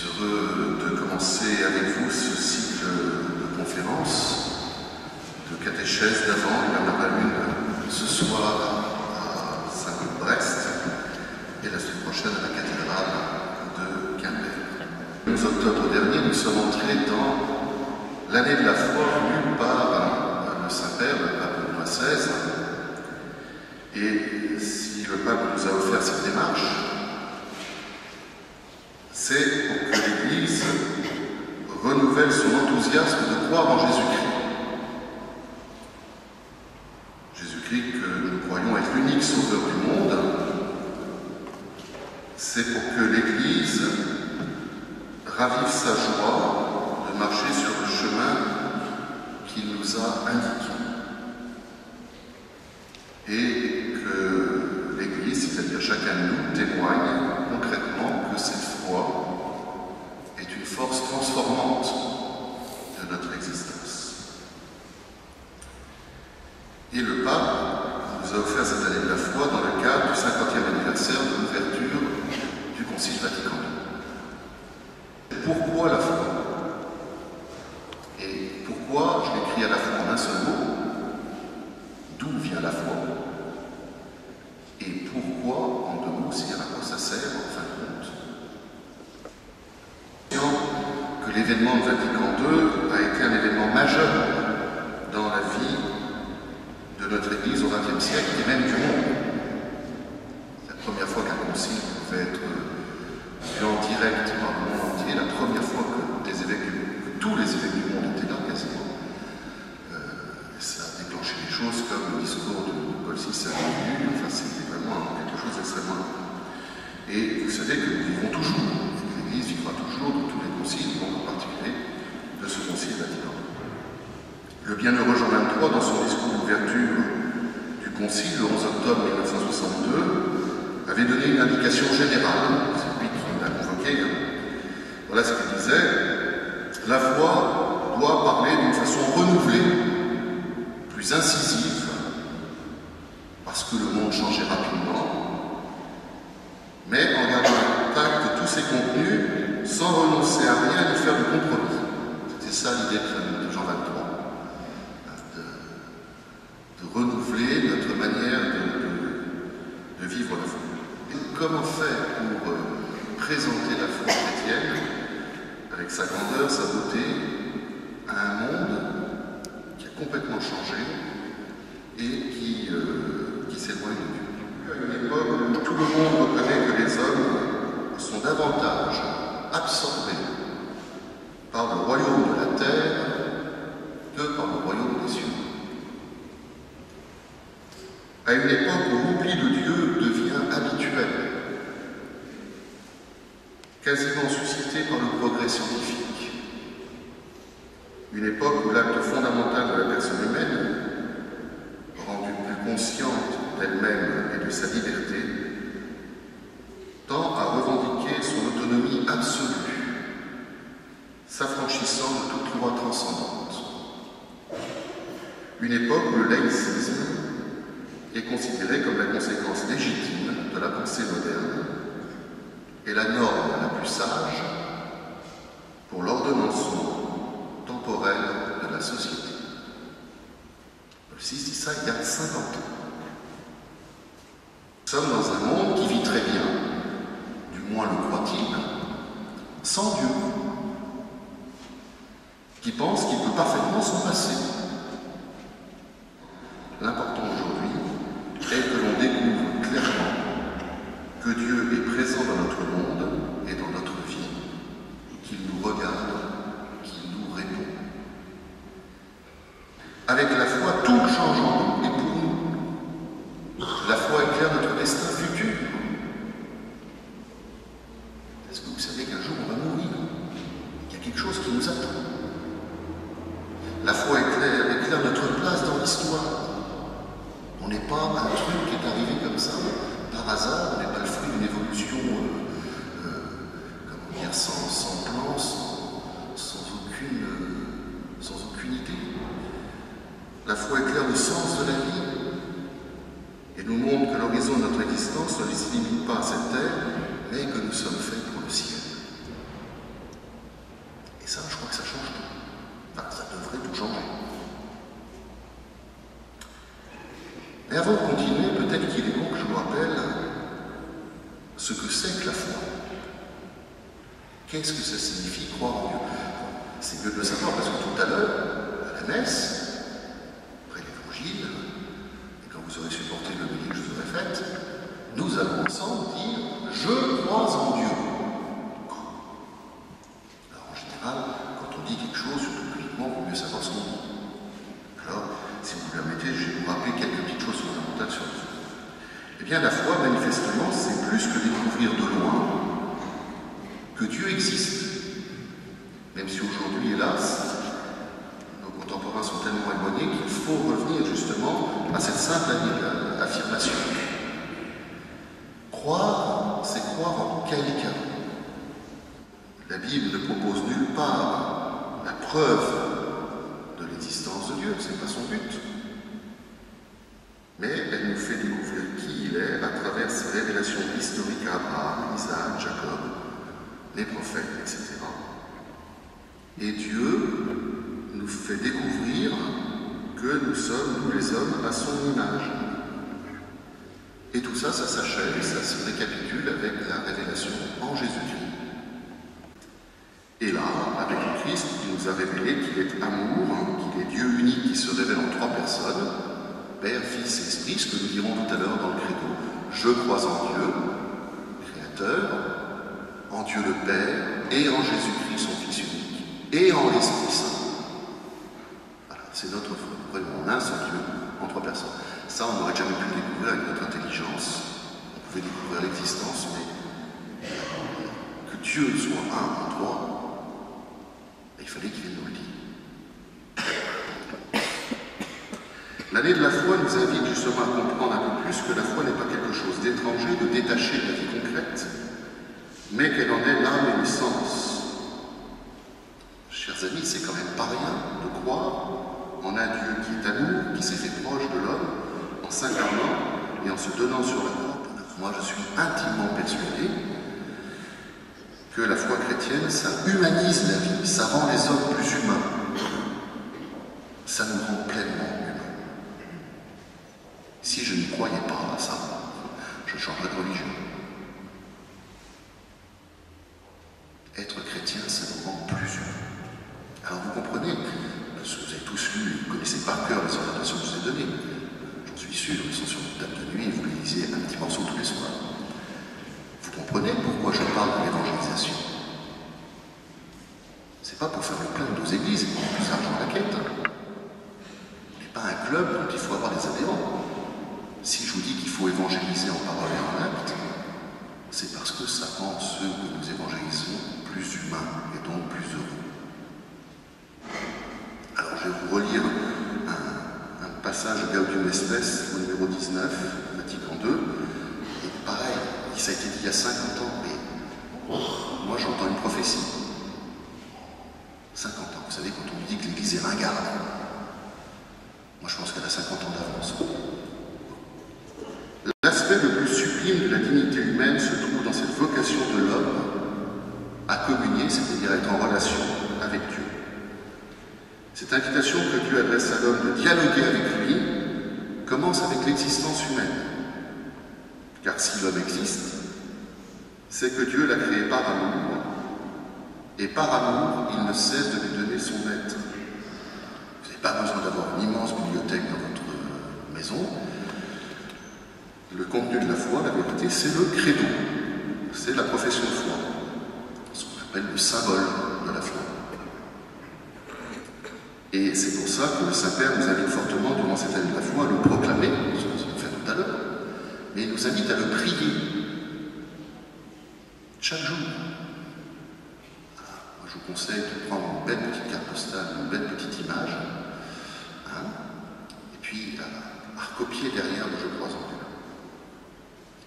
heureux de commencer avec vous ce cycle de conférences, de catéchèse d'avant. Il y en aura une ce soir à Saint-Brest et la semaine prochaine à la cathédrale de Quimper. Le 11 octobre dernier, nous sommes entrés dans l'année de la foi voulue par le Saint-Père, le pape Benoît XVI. Et si le pape nous a offert cette démarche, c'est pour que l'Église renouvelle son enthousiasme de croire en Jésus-Christ. Jésus-Christ que nous croyons être l'unique sauveur du monde. C'est pour que l'Église ravive sa joie de marcher sur le chemin qu'il nous a indiqué. Et que l'Église, c'est-à-dire chacun de nous, témoigne concrètement que cette foi est une force transformante de notre existence. Et le pape nous a offert cette année de la foi dans le cadre du 50e anniversaire de l'ouverture du Concile Vatican II. Pourquoi la foi? Et pourquoi, je l'écris à la fois en un seul mot, d'où vient la foi? Et pourquoi, en deux mots, c'est-à-dire à quoi ça sert en fin de compte? Que l'événement de Vatican II a été un événement majeur dans la vie de notre Église au XXe siècle et même du monde. C'est la première fois qu'un concile pouvait être vu en direct par le monde entier, la première fois que tous les évêques du monde étaient là quasiment. Ça a déclenché des choses comme le discours de Paul VI à l'ONU. Enfin, c'était vraiment quelque chose d'extrêmement important. Et vous savez que nous vivons toujours, l'Église vivra toujours de tous les conciles, donc en particulier de ce concile Vatican. Le bienheureux Jean XXIII, dans son discours d'ouverture du concile, le 11 octobre 1962, avait donné une indication générale, c'est lui qui l'a convoqué. Voilà ce qu'il disait: la foi doit parler d'une façon renouvelée, plus incisive, parce que le monde changeait rapidement, mais en gardant intact tous ses contenus, sans renoncer à rien ni faire de compromis. C'était ça l'idée de Jean XXIII, de renouveler notre manière de vivre la foi. Et comment faire pour présenter la foi chrétienne, avec sa grandeur, sa beauté, à un monde qui a complètement changé et qui s'éloigne de Dieu. À une époque où tout le monde reconnaît que les hommes sont davantage absorbés par le royaume de la terre que par le royaume des cieux. À une époque où l'oubli de Dieu devient habituel, quasiment suscité par le progrès scientifique. Une époque où l'acte fondamental de la personne humaine, rendue plus consciente d'elle-même et de sa liberté, tend à revendiquer son autonomie absolue, s'affranchissant de toute loi transcendante. Une époque où le laïcisme est considéré comme la conséquence légitime de la pensée moderne et la norme la plus sage pour l'ordonnancement temporel de la société. Paul VI dit ça il y a 50 ans. Nous sommes dans un monde qui vit très bien, du moins le croit-il, sans Dieu, qui pense qu'il peut parfaitement s'en passer. L'important aujourd'hui est que l'on découvre clairement que Dieu est présent dans notre monde et dans notre vie, qu'il nous regarde, qu'il nous répond. Avec la foi, tout change en nous et pour nous. La foi éclaire notre destin futur. Est-ce que vous savez qu'un jour on va mourir? Qu'il y a quelque chose qui nous attend. La foi éclaire notre place dans l'histoire. On n'est pas un truc qui est arrivé comme ça, par hasard, on n'est pas le fruit d'une évolution sans plan, sans aucune idée. La foi éclaire le sens de la vie et nous montre que l'horizon de notre existence ne se limite pas à cette terre, mais que nous sommes faits pour le ciel. ce que c'est que la foi. Qu'est-ce que ça signifie croire en Dieu? C'est mieux de le savoir parce que tout à l'heure, à la messe, après l'évangile, et quand vous aurez supporté l'homélie que je vous aurai faite, nous allons ensemble dire « Je crois en Dieu ». Alors en général, quand on dit quelque chose, surtout publiquement, il vaut mieux savoir ce qu'on dit. Alors, si vous me permettez, je vais vous rappeler quelques petites choses fondamentales sur Dieu. Eh bien, la foi, manifestement, c'est plus que découvrir de loin que Dieu existe. Même si aujourd'hui, hélas, nos contemporains sont tellement éloignés qu'il faut revenir justement à cette simple affirmation. Croire, c'est croire en quelqu'un. La Bible ne propose nulle part la preuve de l'existence de Dieu, ce n'est pas son but. Mais elle nous fait découvrir qui il est à travers ses révélations historiques à Abraham, Isaac, Jacob, les prophètes, etc. Et Dieu nous fait découvrir que nous sommes, nous les hommes, à son image. Et tout ça, ça s'achève et ça se récapitule avec la révélation en Jésus-Christ. Et là, avec le Christ, il nous a révélé qu'il est amour, qu'il est Dieu unique qui se révèle en trois personnes, Père, Fils et Esprit, ce que nous dirons tout à l'heure dans le credo. Je crois en Dieu, Créateur, en Dieu le Père, et en Jésus-Christ, son Fils unique, et en l'Esprit Saint. Voilà, c'est notre foi. Nous croyons en un seul Dieu, en trois personnes. Ça, on n'aurait jamais pu le découvrir avec notre intelligence. On pouvait découvrir l'existence, mais que Dieu soit un en trois, il fallait qu'il vienne nous le dire. L'année de la foi nous invite justement à comprendre un peu plus que la foi n'est pas quelque chose d'étranger, de détaché de la vie concrète, mais qu'elle en est l'âme et le sens. Chers amis, c'est quand même pas rien de croire en un Dieu qui est amour, qui s'est fait proche de l'homme, en s'incarnant et en se donnant sur la croix. Moi, je suis intimement persuadé que la foi chrétienne, ça humanise la vie, ça rend les hommes plus humains, ça nous rend pleinement humains. Si je n'y croyais pas à ça, je changerais de religion. Être chrétien, ça nous rend plus humains. Alors vous comprenez, parce que vous avez tous lu, vous connaissez par cœur les orientations que je vous ai données. J'en suis sûr, ils sont sur votre table de nuit et vous les lisez un petit morceau tous les soirs. Vous comprenez pourquoi je parle de l'évangélisation? C'est pas pour faire le plein de nos églises et pour plus d'argent à la quête. On n'est pas un club dont il faut avoir des adhérents. Si je vous dis qu'il faut évangéliser en parole et en acte, c'est parce que ça rend ceux que nous évangélisons plus humains et donc plus heureux. Alors je vais vous relire un passage de Gaudium et Spes au numéro 19, Vatican II. Et pareil, ça a été dit il y a 50 ans, mais moi j'entends une prophétie. 50 ans, vous savez, quand on me dit que l'Église est ringarde, moi je pense qu'elle a 50 ans d'avance. L'aspect le plus sublime de la dignité humaine se trouve dans cette vocation de l'homme à communier, c'est-à-dire être en relation avec Dieu. Cette invitation que Dieu adresse à l'homme de dialoguer avec lui commence avec l'existence humaine. Car si l'homme existe, c'est que Dieu l'a créé par amour, et par amour, il ne cesse de lui donner son être. Vous n'avez pas besoin d'avoir une immense bibliothèque dans votre maison. Le contenu de la foi, la vérité, c'est le credo, c'est la profession de foi, ce qu'on appelle le symbole de la foi. Et c'est pour ça que le Saint-Père nous invite fortement durant cette année de la foi à le proclamer, ce qu'on fait tout à l'heure, mais il nous invite à le prier chaque jour. Alors, moi, je vous conseille de prendre une belle petite carte postale, une belle petite image, et puis à recopier derrière le « Je crois en Dieu ».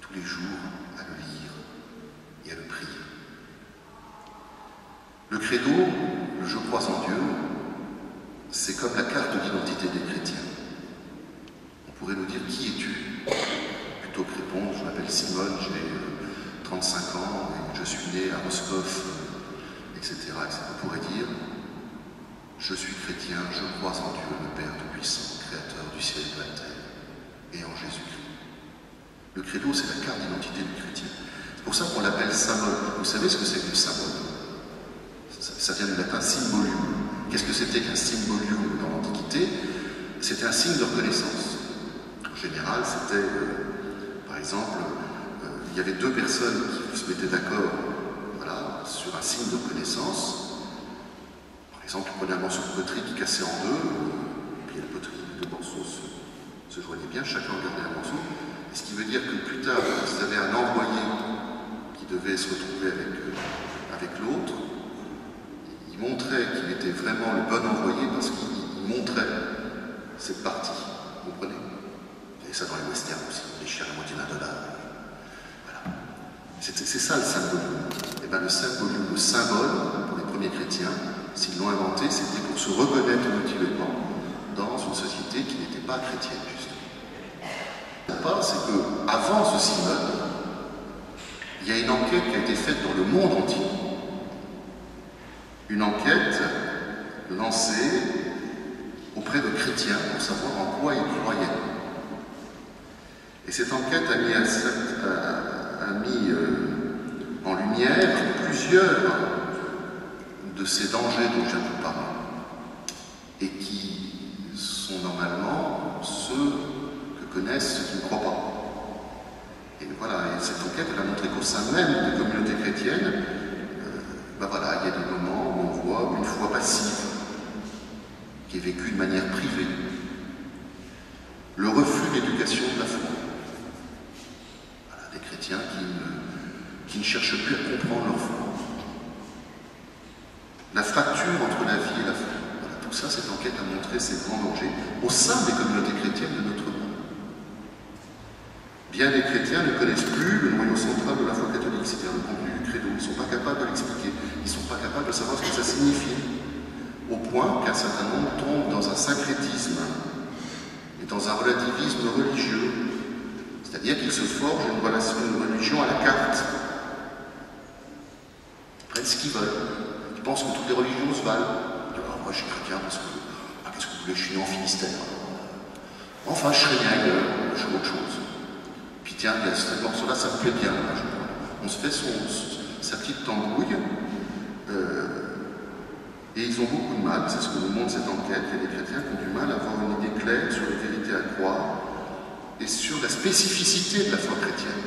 Tous les jours, à le lire et à le prier. Le credo, le « Je crois en Dieu », c'est comme la carte d'identité des chrétiens. On pourrait nous dire « Qui es-tu » plutôt que répondre « Je m'appelle Simone, j'ai 35 ans, et je suis né à Moscov, etc. » On pourrait dire « Je suis chrétien, je crois en Dieu, le Père Tout-Puissant, Créateur du ciel et de la terre, et en Jésus-Christ. » Le credo, c'est la carte d'identité du chrétien. C'est pour ça qu'on l'appelle symbole. Vous savez ce que c'est qu'un symbole? Ça vient du latin symbolium. Qu'est-ce que c'était qu'un symbolium dans l'Antiquité? C'était un signe de reconnaissance. En général, c'était, par exemple, il y avait deux personnes qui se mettaient d'accord, voilà, sur un signe de reconnaissance. Par exemple, on prenait un morceau de poterie qui cassait en deux, puis la poterie, les deux morceaux se joignaient bien, chacun regardait un morceau. Et ce qui veut dire que plus tard, vous avez un envoyé qui devait se retrouver avec l'autre. Il montrait qu'il était vraiment le bon envoyé parce qu'il montrait cette partie. Vous comprenez? Et ça dans les westerns aussi, on déchire la moitié d'un dollar. Voilà. C'est ça le symbolium. Et bien le symbole, pour les premiers chrétiens, s'ils l'ont inventé, c'était pour se reconnaître mutuellement dans une société qui n'était pas chrétienne, justement. C'est qu'avant ce synode, il y a une enquête qui a été faite dans le monde entier. Une enquête lancée auprès de chrétiens pour savoir en quoi ils croyaient. Et cette enquête a mis en lumière plusieurs de ces dangers dont je viens de vous parler, et qui sont normalement ceux que connaissent ceux qui ne croient pas. Et voilà, et cette enquête elle a montré qu'au sein même des communautés chrétiennes, voilà, il y a des moments où on voit une foi passive qui est vécue de manière privée, le refus d'éducation de la foi. Voilà, des chrétiens qui ne cherchent plus à comprendre leur foi. La fracture entre la vie et la foi. Voilà, tout ça, cette enquête a montré ces grands dangers au sein des communautés chrétiennes de notre monde. Bien des chrétiens ne connaissent plus le noyau central de la foi catholique, c'est-à-dire le contenu du credo. Ils ne sont pas capables de l'expliquer. Ils ne sont pas capables de savoir ce que ça signifie. Au point qu'un certain nombre tombent dans un syncrétisme et dans un relativisme religieux. C'est-à-dire qu'ils se forgent une religion à la carte. Ils prennent ce qu'ils veulent. Ils pensent que toutes les religions se valent. Alors, moi, je suis chrétien parce que, qu'est-ce que vous voulez, je suis né en Finistère. Enfin, je serais bien ailleurs, je fais autre chose. Puis tiens, ce morceau-là, ça me plaît bien. On se fait sa petite tambouille. Et ils ont beaucoup de mal, c'est ce que nous montre cette enquête. Il y a des chrétiens qui ont du mal à avoir une idée claire sur les vérités à croire et sur la spécificité de la foi chrétienne.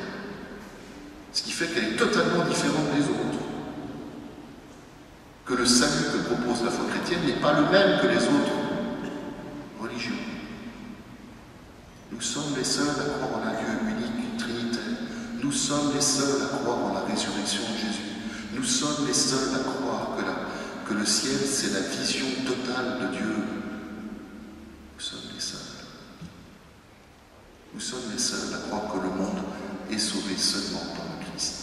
Ce qui fait qu'elle est totalement différente des autres. Que le salut que propose la foi chrétienne n'est pas le même que les autres religions. Nous sommes les seuls à croire en un Dieu unique, trinitaire. Nous sommes les seuls à croire en la résurrection de Jésus. Nous sommes les seuls à croire que le ciel, c'est la vision totale de Dieu. Nous sommes les seuls. Nous sommes les seuls à croire que le monde est sauvé seulement par le Christ.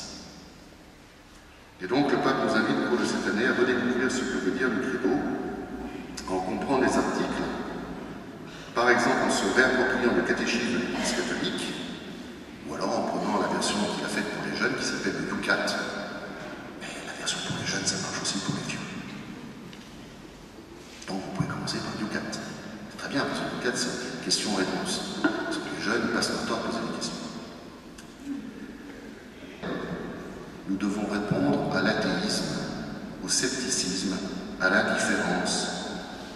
Et donc, le pape nous invite au cours de cette année à redécouvrir ce que veut dire le credo, en comprenant les articles. Par exemple, en se réappropriant le catéchisme de l'Église catholique, ou alors en prenant la version qu'il a faite pour les jeunes, qui s'appelle le Yucat. Mais la version pour les jeunes, ça marche aussi pour les vieux. Donc vous pouvez commencer par le Yucat. C'est très bien, parce que le Yucat, c'est question-réponse. Parce que les jeunes, ils passent leur temps à poser des questions. Nous devons répondre à l'athéisme, au scepticisme, à l'indifférence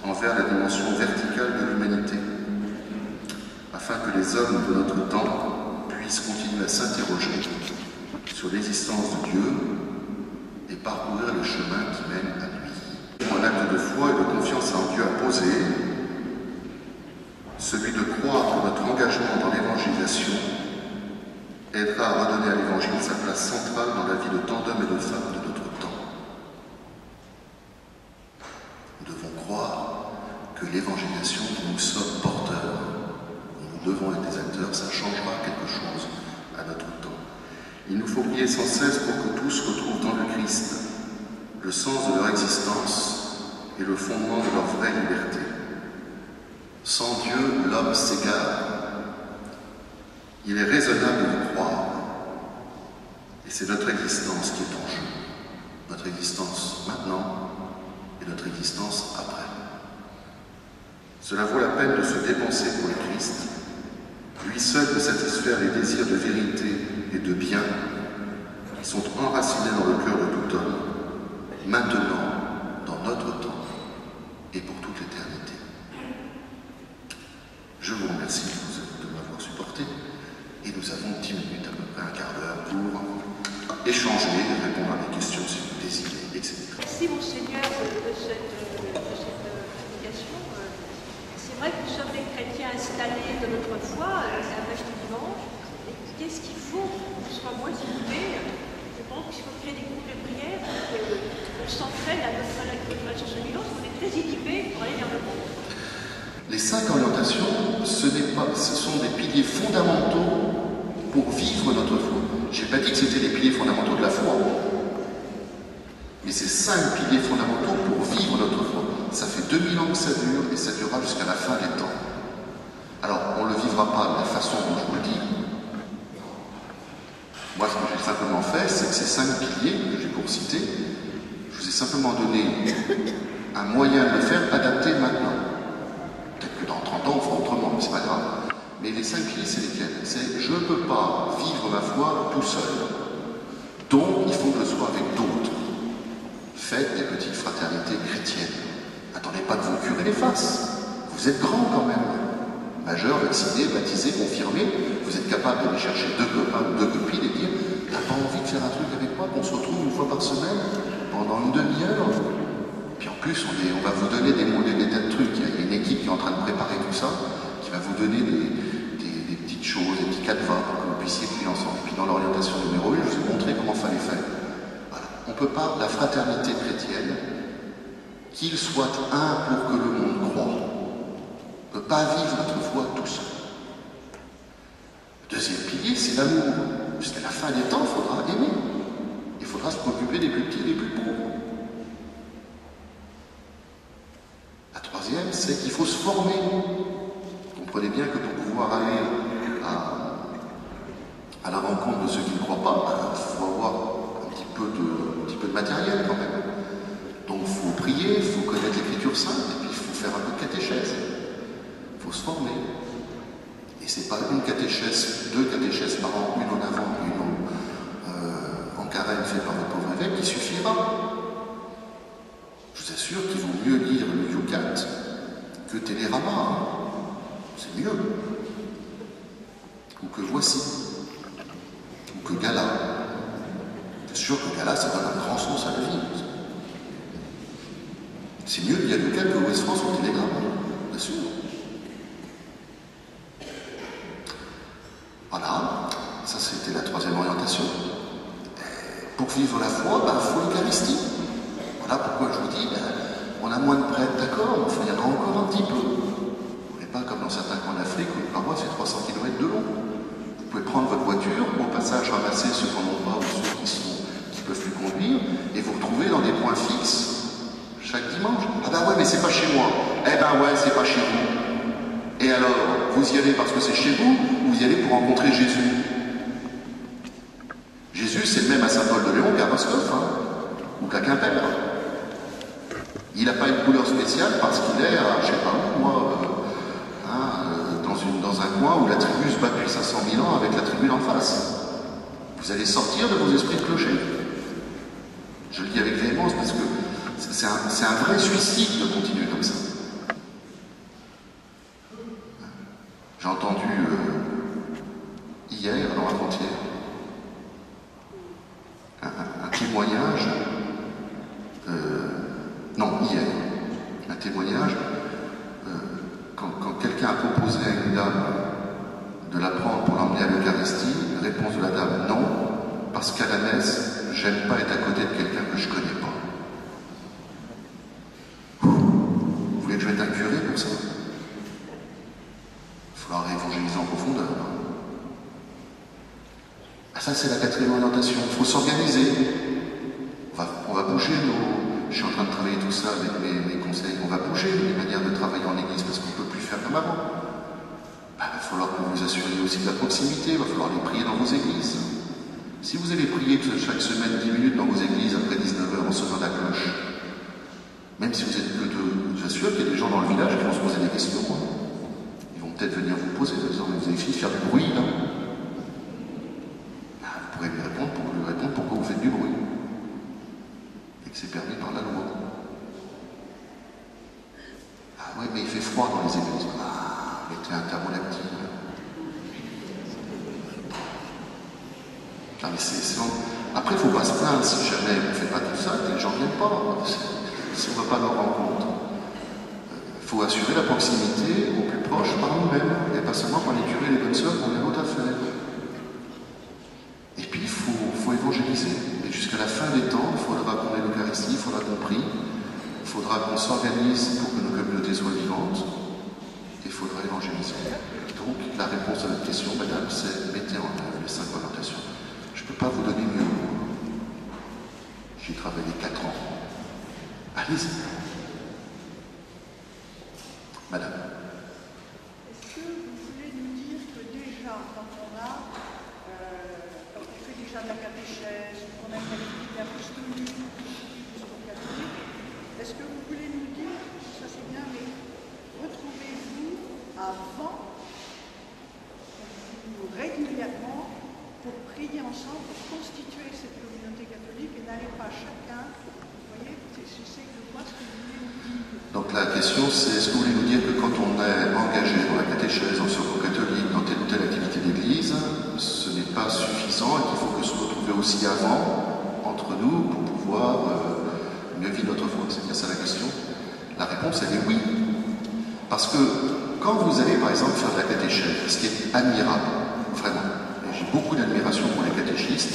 envers la dimension verticale de l'humanité, afin que les hommes de notre temps puissent continuer à s'interroger sur l'existence de Dieu et parcourir le chemin qui mène à lui. Un acte de foi et de confiance en Dieu à poser, celui de croire que notre engagement dans l'évangélisation aidera à redonner à l'Évangile sa place centrale dans la vie de tant d'hommes et de femmes de notre temps. Nous devons croire que l'évangélisation dont nous sommes porteurs, dont nous devons être des acteurs, ça changera quelque chose à notre temps. Il nous faut prier sans cesse pour que tous retrouvent dans le Christ le sens de leur existence et le fondement de leur vraie liberté. Sans Dieu, l'homme s'égare. Il est raisonnable de croire. Et c'est notre existence qui est en jeu. Notre existence maintenant et notre existence après. Cela vaut la peine de se dépenser pour le Christ. Lui seul peut satisfaire les désirs de vérité et de bien sont enracinés dans le cœur de tout homme, maintenant, dans notre temps et pour toute l'éternité. Je vous remercie de m'avoir supporté et nous avons 10 minutes, à peu près un quart d'heure, pour échanger, répondre à des questions si vous désirez, etc. Merci Monseigneur de cette prédication. C'est vrai que nous sommes des chrétiens installés de notre foi, c'est la messe du dimanche. Et qu'est-ce qu'il faut pour qu'on soit moins isolés? Je pense qu'il faut créer des groupes de prière pour qu'on s'entraîne à notre action séminaire. On est très équipés pour aller vers le monde. Les 5 orientations, ce sont des piliers fondamentaux pour vivre notre foi. Je n'ai pas dit que c'était les piliers fondamentaux de la foi, mais c'est 5 piliers fondamentaux pour vivre notre foi. Ça fait 2000 ans que ça dure et ça durera jusqu'à la fin des temps. Alors, on ne le vivra pas de la façon dont je vous le dis. Moi, ce que j'ai simplement fait, c'est que ces 5 piliers que j'ai pour citer, je vous ai simplement donné un moyen de le faire adapté maintenant. Peut-être que dans 30 ans, on fera autrement, mais c'est pas grave. Mais les 5 piliers, c'est lesquels? C'est je ne peux pas vivre ma foi tout seul. Donc, il faut que je sois avec d'autres. Faites des petites fraternités chrétiennes. Attendez pas de vous curer les faces. Vous êtes grands quand même. Majeurs, vaccinés, baptisés, confirmés. Vous êtes capable d'aller chercher 2 copains ou 2 copines et dire t'as pas envie de faire un truc avec moi, qu'on se retrouve une fois par semaine pendant une demi-heure? Puis en plus, on va vous donner des tas de trucs. Il y a une équipe qui est en train de préparer tout ça, qui va vous donner des petites choses, des petits canevas pour que vous puissiez prier ensemble. Et puis dans l'orientation numéro 1, je vous ai montré comment il fallait faire. Voilà. On ne peut pas, la fraternité chrétienne, qu'il soit un pour que le monde croie. On ne peut pas vivre notre foi tout seul. Le deuxième pilier, c'est l'amour. Jusqu'à la fin des temps, il faudra aimer. Il faudra se préoccuper des plus petits et des plus pauvres. La troisième, c'est qu'il faut se former. Comprenez bien que pour pouvoir aller à la rencontre de ceux qui ne croient pas, il faut avoir un petit peu de matériel quand même. Donc il faut prier, il faut connaître l'écriture sainte, et puis il faut faire un peu de catéchèse. Il faut se former. Et c'est pas une catéchèse, 2 catéchèses par an, une en avant, une en carême faite par le pauvre évêque, qui suffira. Je vous assure qu'il vaut mieux lire le Yucat que Télérama. C'est mieux. Ou que Voici. Ou que Gala. C'est sûr que Gala, ça donne un grand sens à la vie. C'est mieux de lire le Yucat que Ouest France ou Télégramme. Bien sûr. Voilà. Ça, c'était la 3e orientation. Et pour vivre la foi, il faut l'Eucharistie. Voilà pourquoi je vous dis, on a moins de prêtres, d'accord, mais il y en a encore un petit peu. Vous n'êtes pas comme dans certains coins d'Afrique où une paroisse fait 300 km de long. Vous pouvez prendre votre voiture, au passage ramasser ceux qui n'en ont pas ou ceux qui ne peuvent plus conduire, et vous retrouver dans des points fixes chaque dimanche. Ah ben ouais, mais c'est pas chez moi. Eh ben ouais, c'est pas chez vous. Et alors, vous y allez parce que c'est chez vous, ou vous y allez pour rencontrer Jésus? Jésus, c'est le même à Saint-Paul-de-Léon qu'à Roscoff, ou qu'à Quimper. Il n'a pas une couleur spéciale parce qu'il est, je ne sais pas où, moi, dans un coin où la tribu se bat depuis 500 000 ans avec la tribu d'en face. Vous allez sortir de vos esprits de clocher. Je le dis avec véhémence parce que c'est un vrai suicide de continuer comme ça. J'ai entendu hier, non avant-hier, un témoignage, hier, un témoignage, quand quelqu'un a proposé à une dame de la prendre pour l'emmener à l'Eucharistie, réponse de la dame, non, parce qu'à la messe, j'aime pas être à côté de quelqu'un que je connais pas. Vous voulez que je mette un curé pour ça? Il faudra réévangéliser en profondeur. Ah, ça, c'est la 4e orientation. Il faut s'organiser. On va bouger Je suis en train de travailler tout ça avec mes conseils. On va bouger les manières de travailler en église parce qu'on ne peut plus faire comme avant. Il va falloir que vous vous assuriez aussi de la proximité. Il va falloir les prier dans vos églises. Si vous allez prier chaque semaine 10 minutes dans vos églises après 19h en sonnant la cloche, même si vous êtes que 2, j'assure qu'il y a des gens dans le village qui vont se poser des questions. Ils vont peut-être venir vous poser, par exemple, vous avez fini de faire du bruit là. Vous pourrez lui répondre pourquoi vous faites c'est permis par la loi. Ah oui, mais il fait froid dans les églises. Ah, mettez un thermolactyle. Ah, mais après, il ne faut pas se plaindre si jamais on ne fait pas tout ça, que les gens ne viennent pas. Si on ne va pas leur rencontre. Il faut assurer la proximité au plus proche par nous-mêmes, et pas seulement par les curés et les bonnes sœurs qu'on a d'autres à faire. Et puis, il faut évangéliser. Et jusqu'à la fin des temps, il faudra qu'on ait l'Eucharistie, il faudra qu'on prie, il faudra qu'on s'organise pour que nos communautés soient vivantes, et il faudra évangéliser. Donc, la réponse à votre question, madame, c'est mettez en œuvre les 5 orientations. Je ne peux pas vous donner mieux. J'ai travaillé 4 ans. Allez-y. Madame. Est-ce que vous voulez nous dire que déjà, quand on fait déjà de la catéchèse, qu'on a une activité apostolique, jusqu'au catholique, est-ce que vous voulez nous dire, ça c'est bien, mais retrouvez-vous avant, régulièrement, pour prier ensemble, pour constituer cette communauté catholique et n'allez pas chacun, vous voyez, c'est de quoi ce que vous voulez nous dire. Donc la question c'est, est-ce que vous voulez nous dire que quand on est engagé dans la catéchèse, en secours catholique, dans telle ou telle activité d'église, ce n'est pas suffisant et qu'il faut que se retrouver aussi avant, entre nous, pour pouvoir mieux vivre notre foi? C'est bien ça la question? La réponse elle est oui. Parce que quand vous allez par exemple faire de la catéchèse, ce qui est admirable, vraiment, et j'ai beaucoup d'admiration pour les catéchistes,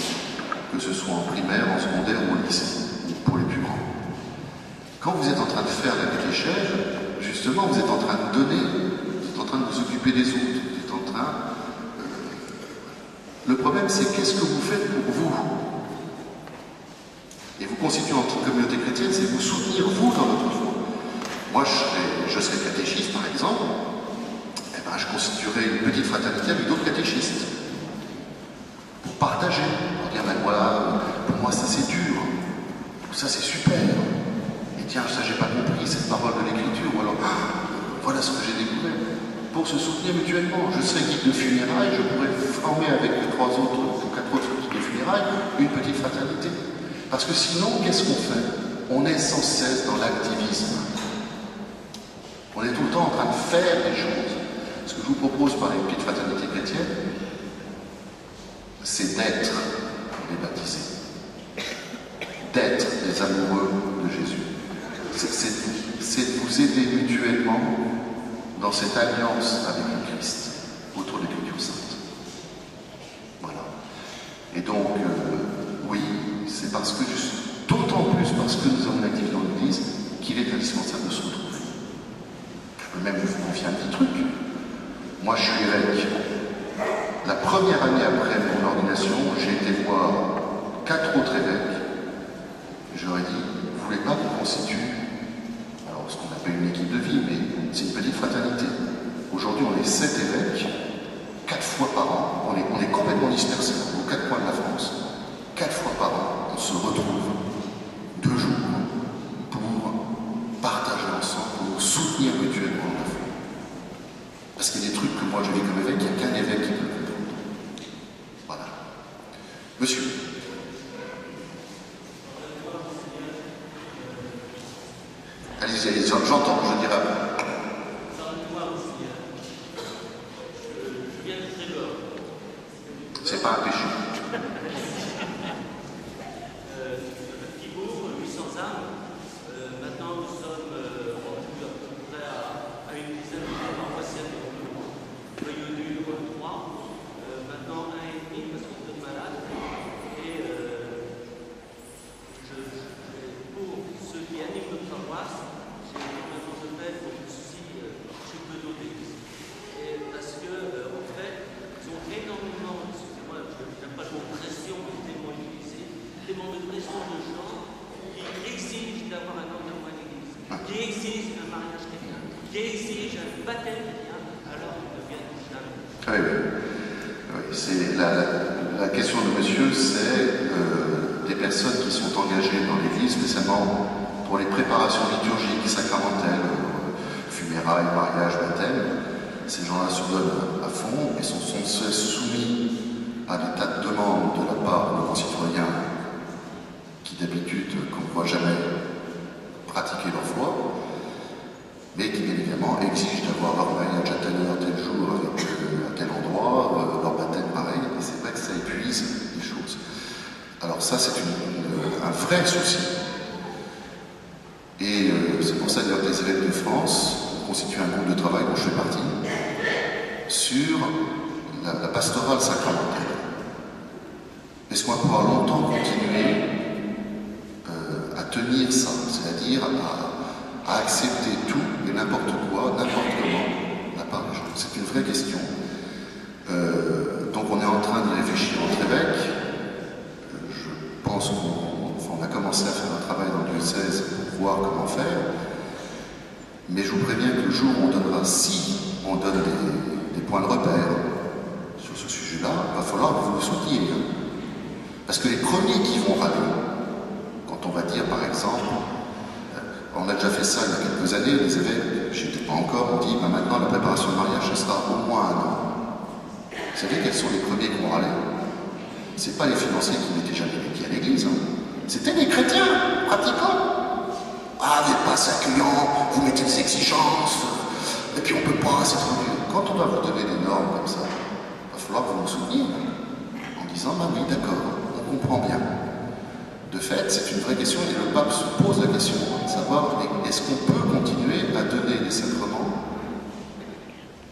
que ce soit en primaire, en secondaire ou au lycée, ou pour les plus grands. Quand vous êtes en train de faire la catéchèse, justement, vous êtes en train de donner, vous êtes en train de vous occuper des autres, vous êtes en train... Le problème, c'est qu'est-ce que vous faites pour vous? Et vous constituer en communauté chrétienne, c'est vous soutenir, vous, dans votre foi. Moi, je serais catéchiste, par exemple, eh ben, je constituerais une petite fraternité avec d'autres catéchistes. Pour partager, pour dire, ben voilà, pour moi, ça c'est dur, ça c'est super. Tiens, ça j'ai pas compris, cette parole de l'écriture, ou alors, voilà ce que j'ai découvert. Pour se soutenir mutuellement, je serais guide de funérailles, je pourrais former avec les 3 autres ou 4 autres guides de funérailles une petite fraternité. Parce que sinon, qu'est-ce qu'on fait? On est sans cesse dans l'activisme. On est tout le temps en train de faire des choses. Ce que je vous propose par les petites fraternités chrétiennes, c'est d'être les baptisés, d'être les amoureux de Jésus. C'est de vous aider mutuellement dans cette alliance avec le Christ, autour de l'Écriture sainte. Voilà. Et donc, oui, c'est parce que, d'autant plus parce que nous avons une activité dans l'Église, qu'il est indispensable de se retrouver. Je peux même vous confier un petit truc. Moi, je suis évêque. La première année après mon ordination, j'ai été voir 4 autres évêques. Et je leur ai dit, vous voulez pas vous constituer ce qu'on appelle une équipe de vie, mais c'est une petite fraternité. Aujourd'hui, on est 7 évêques, 4 fois par an, on est complètement dispersés aux 4 coins de la France. 4 fois par an, on se retrouve 2 jours pour partager ensemble, pour soutenir mutuellement la foi. Parce qu'il y a des trucs que moi je vis comme évêque, il n'y a qu'un évêque qui peut le comprendre. Voilà. Monsieur. Allez-y, allez-y, j'entends, je dirais. C'est pas un péché. Petit bourg, 800 âmes. Maintenant, nous sommes rendus à peu près à une dizaine de paroissiens de Loyonu 3. Maintenant, 1,5 parce qu'on est malade. Et pour ceux qui animent notre paroisse, j'ai énormément de peine pour aussi je peux donner. Et parce que, en fait, ils ont énormément, excusez-moi, je n'aime pas le mot pression, mais tellement utilisé, tellement de pression de gens qui exigent d'avoir un enterrement à l'église, qui exigent un mariage chrétien, qui exigent un baptême chrétien, alors ils ne viennent jamais. Oui, oui. C'est la question de monsieur, c'est des personnes qui sont engagées dans l'église, spécialement pour les préparations liturgiques, sacramentelles, funérailles, mariage, baptême. Ces gens-là se donnent à fond et sont soumis à des tas de demandes de la part de nos concitoyens qui d'habitude qu'on ne voit jamais pratiquer leur foi, mais qui bien évidemment exigent d'avoir leur mariage à telle heure, tel jour, avec à tel endroit, leur baptême pareil, et c'est vrai que ça épuise les choses. Alors ça, c'est un vrai souci. Et c'est pour ça d'ailleurs que les évêques de France constituent un groupe de travail dont je fais partie, sur la pastorale sacramentelle. Est-ce qu'on va pouvoir longtemps continuer à tenir ça, c'est-à-dire à accepter tout et n'importe quoi, n'importe comment, de la part des gens? C'est une vraie question. Donc on est en train d'y réfléchir entre évêques. Je pense qu'on a commencé à faire un travail dans le diocèse pour voir comment faire. Mais je vous préviens que le jour où on donnera, si on donne des points de repère sur ce sujet-là, il va falloir que vous le souteniez. Parce que les premiers qui vont râler, quand on va dire par exemple, on a déjà fait ça il y a quelques années, les évêques, je n'étais pas encore, on dit maintenant la préparation de mariage, ça sera au moins 1 an. Vous savez quels sont les premiers qui vont râler? Ce n'est pas les financiers qui mettaient jamais les pieds à l'église, c'était les chrétiens pratiquants. Ah, vous n'êtes pas assez accueillants, vous mettez des exigences, et puis on ne peut pas, c'est trop dur. Quand on va vous donner des normes comme ça, il va falloir que vous nous souveniez, en disant, bah oui, d'accord, on comprend bien. De fait, c'est une vraie question, et le pape se pose la question de savoir, est-ce qu'on peut continuer à donner les sacrements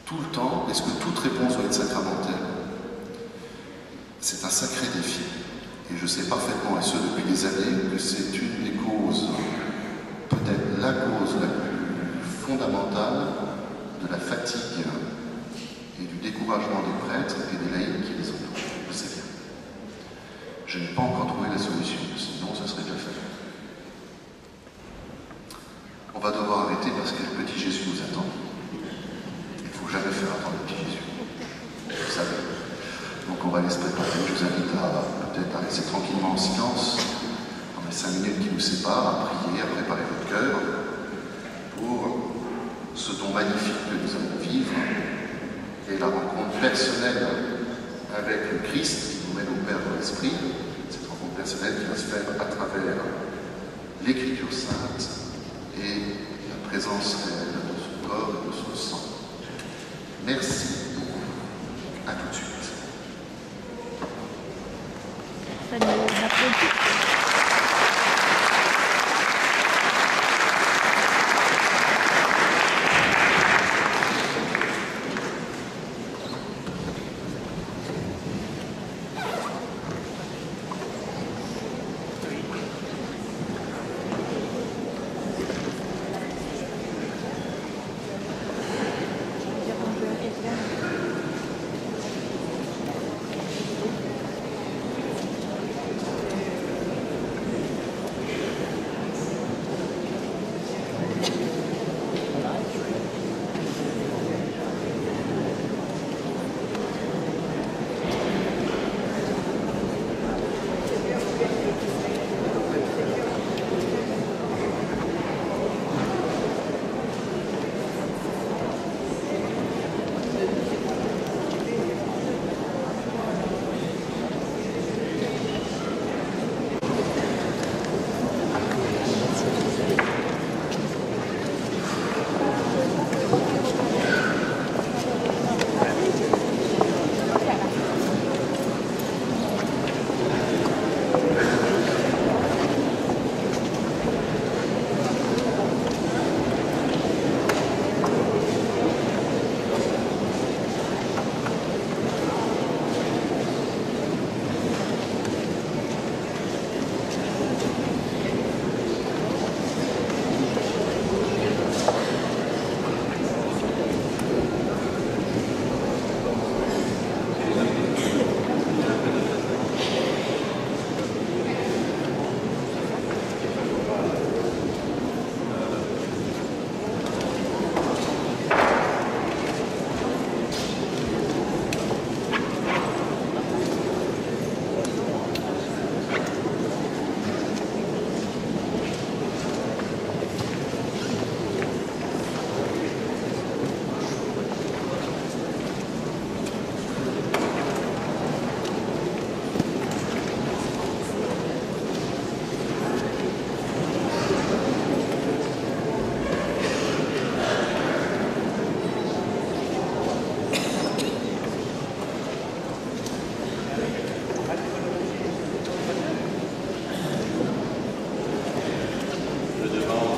tout le temps? Est-ce que toute réponse doit être sacramentelle? C'est un sacré défi. Et je sais parfaitement, et ce depuis des années, que c'est une des causes, peut-être la cause la plus fondamentale de la fatigue et du découragement des prêtres et des laïcs qui les entourent. Je sais bien. Je n'ai pas encore trouvé la solution, sinon ça serait déjà fait. On va devoir arrêter parce que le petit Jésus nous attend. Il ne faut jamais faire attendre le petit Jésus. Vous savez. Donc on va aller se préparer. Je vous invite à peut-être à rester tranquillement en silence dans les 5 minutes qui nous séparent, à prier, à préparer votre cœur pour ce don magnifique que nous allons vivre et la rencontre personnelle avec le Christ qui nous mène au Père dans l'Esprit, cette rencontre personnelle qui va se faire à travers l'Écriture sainte et la présence réelle de son corps et de son sang. Merci beaucoup. À tout de suite. Ça nous applaudit. devant